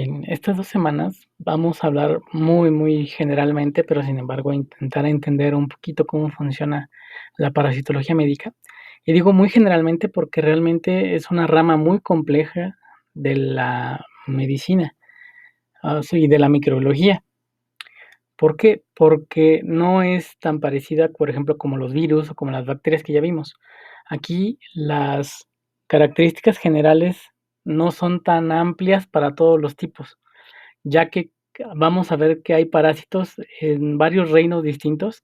Bien, estas 2 semanas vamos a hablar muy, muy generalmente, pero sin embargo intentar entender un poquito cómo funciona la parasitología médica. Y digo muy generalmente porque realmente es una rama muy compleja de la medicina, sí, de la microbiología. ¿Por qué? Porque no es tan parecida, por ejemplo, como los virus o como las bacterias que ya vimos. Aquí las características generales no son tan amplias para todos los tipos, ya que vamos a ver que hay parásitos en varios reinos distintos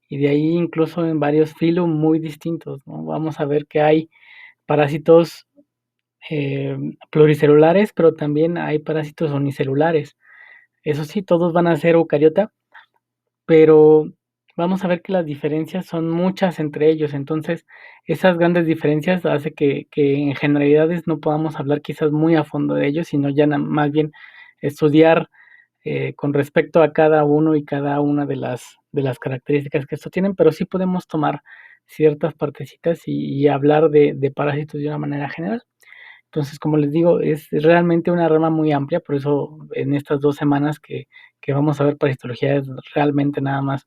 y de ahí incluso en varios filos muy distintos, ¿no? Vamos a ver que hay parásitos pluricelulares, pero también hay parásitos unicelulares. Eso sí, todos van a ser eucariota, pero vamos a ver que las diferencias son muchas entre ellos. Entonces, esas grandes diferencias hace que en generalidades no podamos hablar quizás muy a fondo de ellos, sino ya más bien estudiar con respecto a cada uno y cada una de las características que estos tienen, pero sí podemos tomar ciertas partecitas y hablar de parásitos de una manera general. Entonces, como les digo, es realmente una rama muy amplia, por eso en estas 2 semanas que vamos a ver parasitología es realmente nada más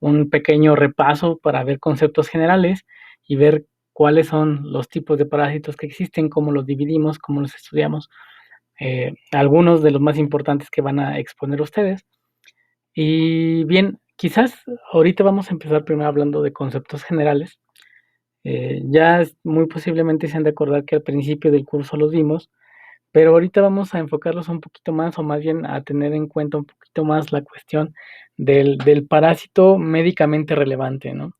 un pequeño repaso para ver conceptos generales y ver cuáles son los tipos de parásitos que existen, cómo los dividimos, cómo los estudiamos, algunos de los más importantes que van a exponer ustedes. Y bien, quizás ahorita vamos a empezar primero hablando de conceptos generales. Ya muy posiblemente se han de acordar que al principio del curso los vimos, pero ahorita vamos a enfocarlos un poquito más, o más bien a tener en cuenta un poquito más la cuestión del parásito médicamente relevante, ¿no?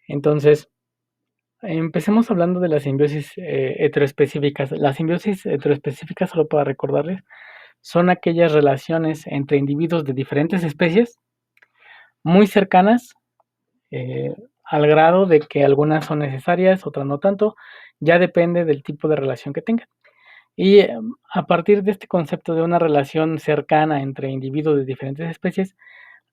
Entonces, empecemos hablando de las simbiosis heteroespecíficas. Las simbiosis heteroespecíficas, solo para recordarles, son aquellas relaciones entre individuos de diferentes especies muy cercanas, al grado de que algunas son necesarias, otras no tanto, ya depende del tipo de relación que tengan. Y a partir de este concepto de una relación cercana entre individuos de diferentes especies,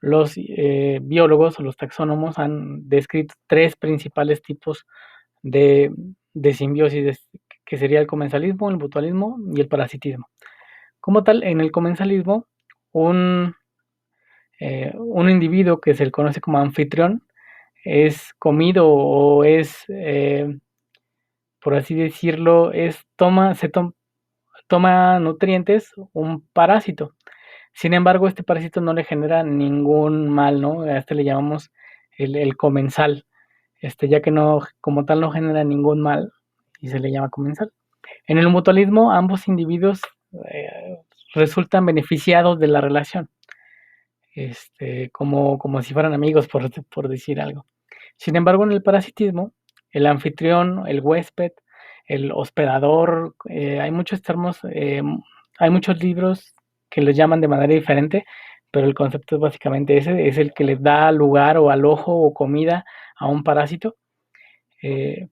los biólogos o los taxónomos han descrito tres principales tipos de, de simbiosis, que sería el comensalismo, el mutualismo y el parasitismo. Como tal, en el comensalismo, un, un individuo que se le conoce como anfitrión es comido o es, por así decirlo, toma nutrientes un parásito. Sin embargo, este parásito no le genera ningún mal, ¿no? A este le llamamos el comensal, ya que no, como tal, no genera ningún mal y se le llama comensal. En el mutualismo, ambos individuos eh, resultan beneficiados de la relación, como si fueran amigos, por decir algo. Sin embargo, en el parasitismo, el anfitrión, el huésped, el hospedador, hay muchos libros que los llaman de manera diferente, pero el concepto es básicamente ese, es el que les da lugar o alojo o comida a un parásito.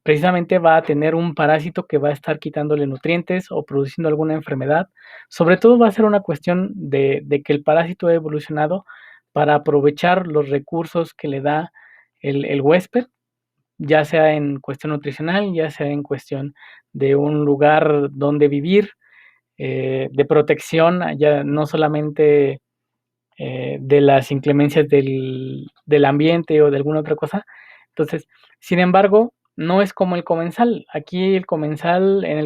Precisamente va a tener un parásito que va a estar quitándole nutrientes o produciendo alguna enfermedad. Sobre todo va a ser una cuestión de que el parásito ha evolucionado para aprovechar los recursos que le da el huésped, ya sea en cuestión nutricional, ya sea en cuestión de un lugar donde vivir, de protección, ya no solamente de las inclemencias del ambiente o de alguna otra cosa. Entonces, sin embargo, no es como el comensal. Aquí en el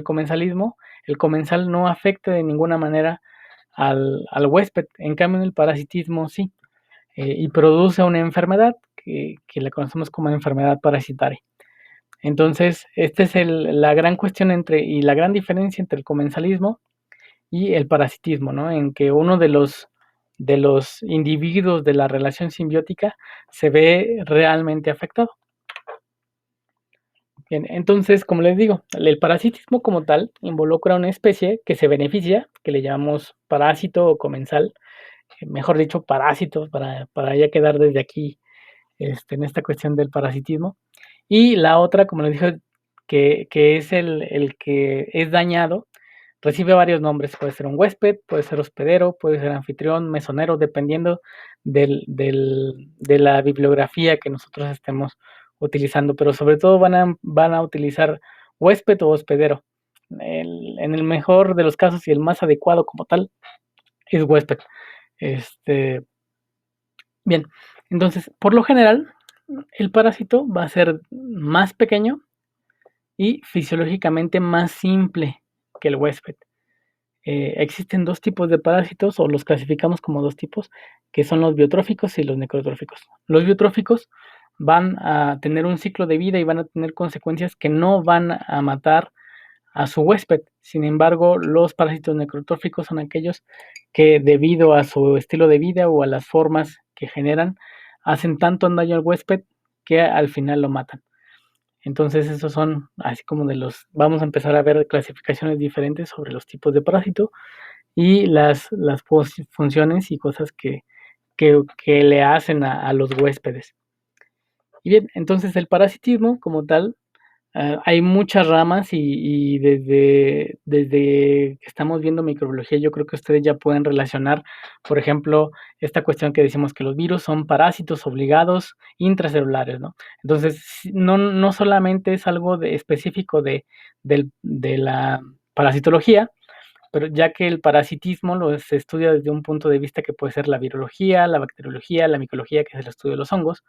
comensalismo, el comensal no afecta de ninguna manera al huésped. En cambio, en el parasitismo sí. Y produce una enfermedad que la conocemos como enfermedad parasitaria. Entonces, esta es la gran cuestión y la gran diferencia entre el comensalismo y el parasitismo, ¿no? En que uno de los individuos de la relación simbiótica se ve realmente afectado. Bien, entonces, como les digo, el parasitismo como tal involucra una especie que se beneficia, que le llamamos parásito o comensal, mejor dicho, parásito, para ya quedar desde aquí en esta cuestión del parasitismo. Y la otra, como les dije, que es el que es dañado, recibe varios nombres. Puede ser un huésped, puede ser hospedero, puede ser anfitrión, mesonero, dependiendo de la bibliografía que nosotros estemos utilizando. Pero sobre todo van a utilizar huésped o hospedero. en el mejor de los casos y el más adecuado como tal, es huésped. Este, bien, entonces, por lo general, el parásito va a ser más pequeño y fisiológicamente más simple que el huésped. Existen dos tipos de parásitos, o los clasificamos como dos tipos, que son los biotróficos y los necrotróficos. Los biotróficos van a tener un ciclo de vida y van a tener consecuencias que no van a matar a su huésped. Sin embargo, los parásitos necrotróficos son aquellos que, debido a su estilo de vida o a las formas que generan, hacen tanto daño al huésped que al final lo matan. Entonces, esos son así como de los, vamos a empezar a ver clasificaciones diferentes sobre los tipos de parásito y las funciones y cosas que le hacen a los huéspedes. Y bien, entonces el parasitismo como tal, hay muchas ramas y desde que estamos viendo microbiología, yo creo que ustedes ya pueden relacionar, por ejemplo, esta cuestión que decimos que los virus son parásitos obligados intracelulares, ¿no? Entonces, no solamente es algo específico de la parasitología, pero ya que el parasitismo se estudia desde un punto de vista que puede ser la virología, la bacteriología, la micología, que es el estudio de los hongos.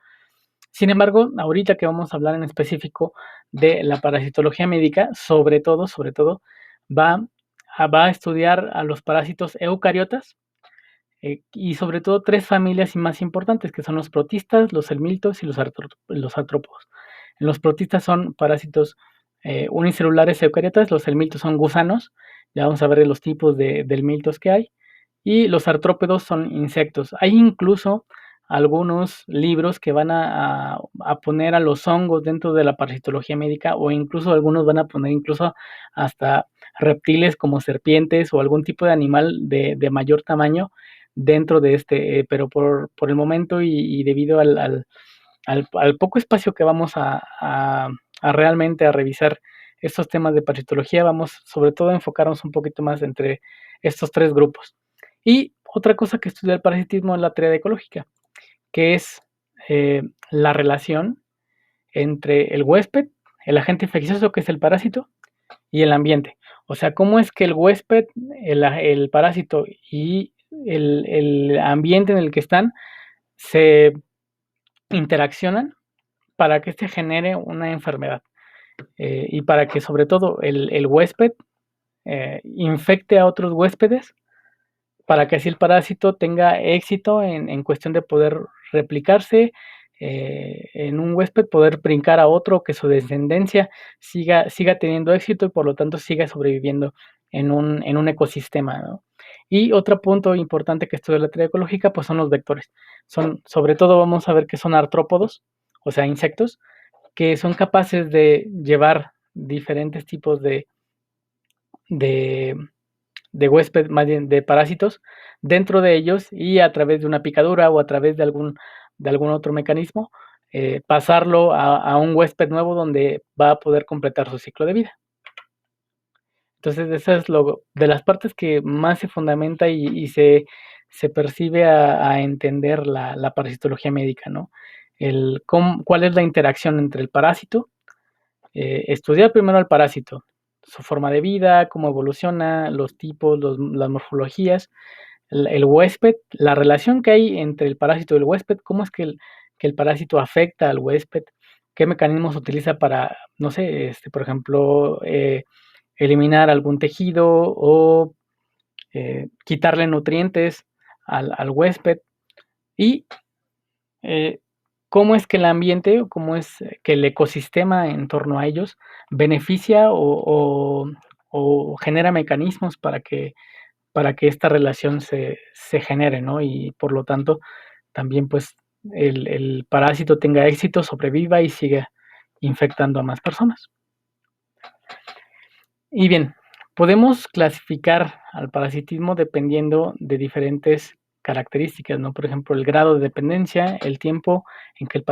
Sin embargo, ahorita que vamos a hablar en específico de la parasitología médica, sobre todo, va va a estudiar a los parásitos eucariotas, y sobre todo 3 familias y más importantes, que son los protistas, los helmintos y los artrópodos. En los protistas son parásitos, unicelulares eucariotas, los helmintos son gusanos, ya vamos a ver los tipos de helmintos que hay, y los artrópodos son insectos. Hay incluso algunos libros que van a poner a los hongos dentro de la parasitología médica, o incluso algunos van a poner incluso hasta reptiles como serpientes o algún tipo de animal de mayor tamaño dentro de pero por el momento y debido al poco espacio que vamos a realmente a revisar estos temas de parasitología, vamos sobre todo a enfocarnos un poquito más entre estos 3 grupos. Y otra cosa que estudia el parasitismo es la teoría ecológica, que es, la relación entre el huésped, el agente infeccioso, que es el parásito, y el ambiente. O sea, cómo es que el huésped, el parásito y el ambiente en el que están se interaccionan para que se genere una enfermedad, y para que sobre todo el huésped infecte a otros huéspedes, para que así el parásito tenga éxito en cuestión de poder replicarse, en un huésped, poder brincar a otro, que su descendencia siga teniendo éxito y por lo tanto siga sobreviviendo en un ecosistema, ¿no? Y otro punto importante que estudia la teoría ecológica, pues son los vectores. Sobre todo vamos a ver que son artrópodos, o sea, insectos, que son capaces de llevar diferentes tipos de de huésped, más bien de parásitos, dentro de ellos y a través de una picadura o a través de algún otro mecanismo, pasarlo a un huésped nuevo donde va a poder completar su ciclo de vida. Entonces, esa es de las partes que más se fundamenta y se percibe a entender la parasitología médica, ¿no? ¿Cuál es la interacción entre el parásito? Estudiar primero al parásito, su forma de vida, cómo evoluciona, los tipos, las morfologías, el huésped, la relación que hay entre el parásito y el huésped, cómo es que el parásito afecta al huésped, qué mecanismos utiliza para, no sé, por ejemplo, eliminar algún tejido o quitarle nutrientes al huésped y eh, cómo es que el ambiente o cómo es que el ecosistema en torno a ellos beneficia o genera mecanismos para que esta relación se genere, ¿no? Y por lo tanto, también pues el parásito tenga éxito, sobreviva y siga infectando a más personas. Y bien, podemos clasificar al parasitismo dependiendo de diferentes características, ¿no? Por ejemplo, el grado de dependencia, el tiempo en que el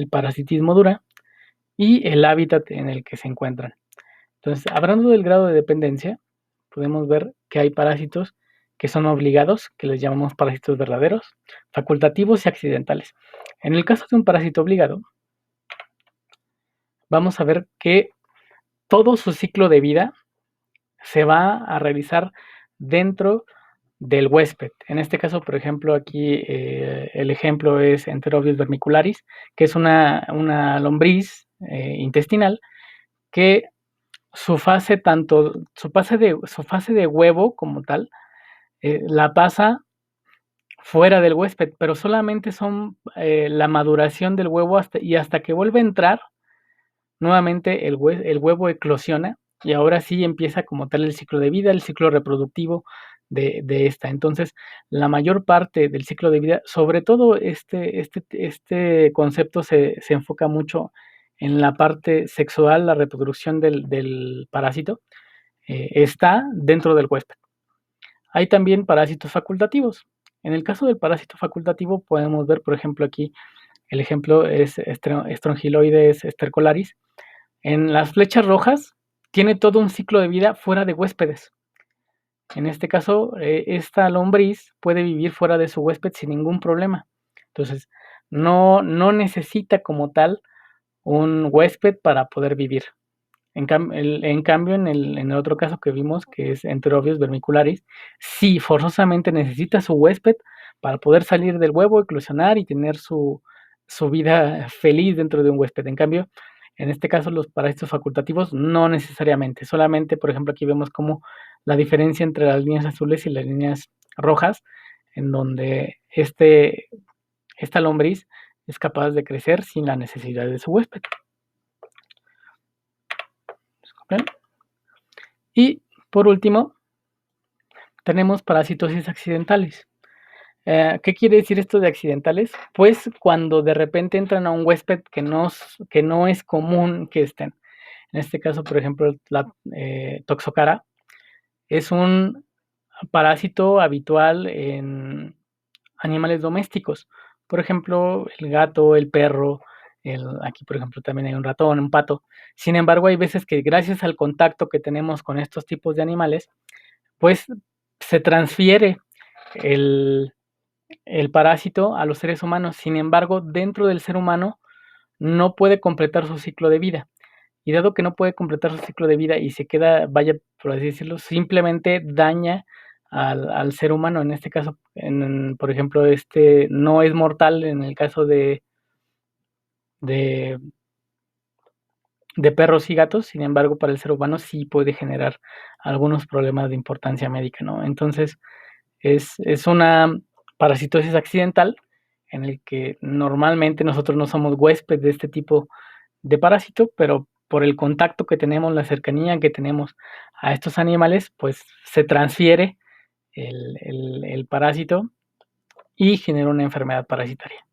parasitismo dura y el hábitat en el que se encuentran. Entonces, hablando del grado de dependencia, podemos ver que hay parásitos que son obligados, que les llamamos parásitos verdaderos, facultativos y accidentales. En el caso de un parásito obligado, vamos a ver que todo su ciclo de vida se va a realizar dentro del huésped. En este caso, por ejemplo, aquí el ejemplo es Enterobius vermicularis, que es una lombriz intestinal que su fase tanto su fase de huevo como tal la pasa fuera del huésped, pero solamente son la maduración del huevo hasta que vuelve a entrar, nuevamente el huevo eclosiona y ahora sí empieza como tal el ciclo de vida, el ciclo reproductivo de esta. Entonces, la mayor parte del ciclo de vida, sobre todo este concepto se enfoca mucho en la parte sexual, la reproducción del parásito, está dentro del huésped. Hay también parásitos facultativos. En el caso del parásito facultativo podemos ver, por ejemplo, aquí el ejemplo es Strongyloides stercolaris. En las flechas rojas tiene todo un ciclo de vida fuera de huéspedes. En este caso, esta lombriz puede vivir fuera de su huésped sin ningún problema. Entonces, no necesita como tal un huésped para poder vivir. En cambio, en el otro caso que vimos, que es Enterobius vermicularis, sí, forzosamente necesita su huésped para poder salir del huevo, eclosionar y tener su vida feliz dentro de un huésped. En cambio, en este caso, los parásitos facultativos no necesariamente. Solamente, por ejemplo, aquí vemos como la diferencia entre las líneas azules y las líneas rojas, en donde esta lombriz es capaz de crecer sin la necesidad de su huésped. ¿Bien? Y por último, tenemos parasitosis accidentales. ¿Qué quiere decir esto de accidentales? Pues cuando de repente entran a un huésped que no es común que estén. En este caso, por ejemplo, la Toxocara es un parásito habitual en animales domésticos. Por ejemplo, el gato, el perro, aquí por ejemplo también hay un ratón, un pato. Sin embargo, hay veces que gracias al contacto que tenemos con estos tipos de animales, pues se transfiere el, el parásito a los seres humanos. Sin embargo, dentro del ser humano no puede completar su ciclo de vida. Y dado que no puede completar su ciclo de vida y se queda, vaya, por así decirlo, simplemente daña al ser humano. En este caso, por ejemplo, no es mortal en el caso de, de perros y gatos, sin embargo, para el ser humano sí puede generar algunos problemas de importancia médica, ¿no? Entonces, es una parasitosis accidental en el que normalmente nosotros no somos huéspedes de este tipo de parásito, pero por el contacto que tenemos, la cercanía que tenemos a estos animales, pues se transfiere el parásito y genera una enfermedad parasitaria.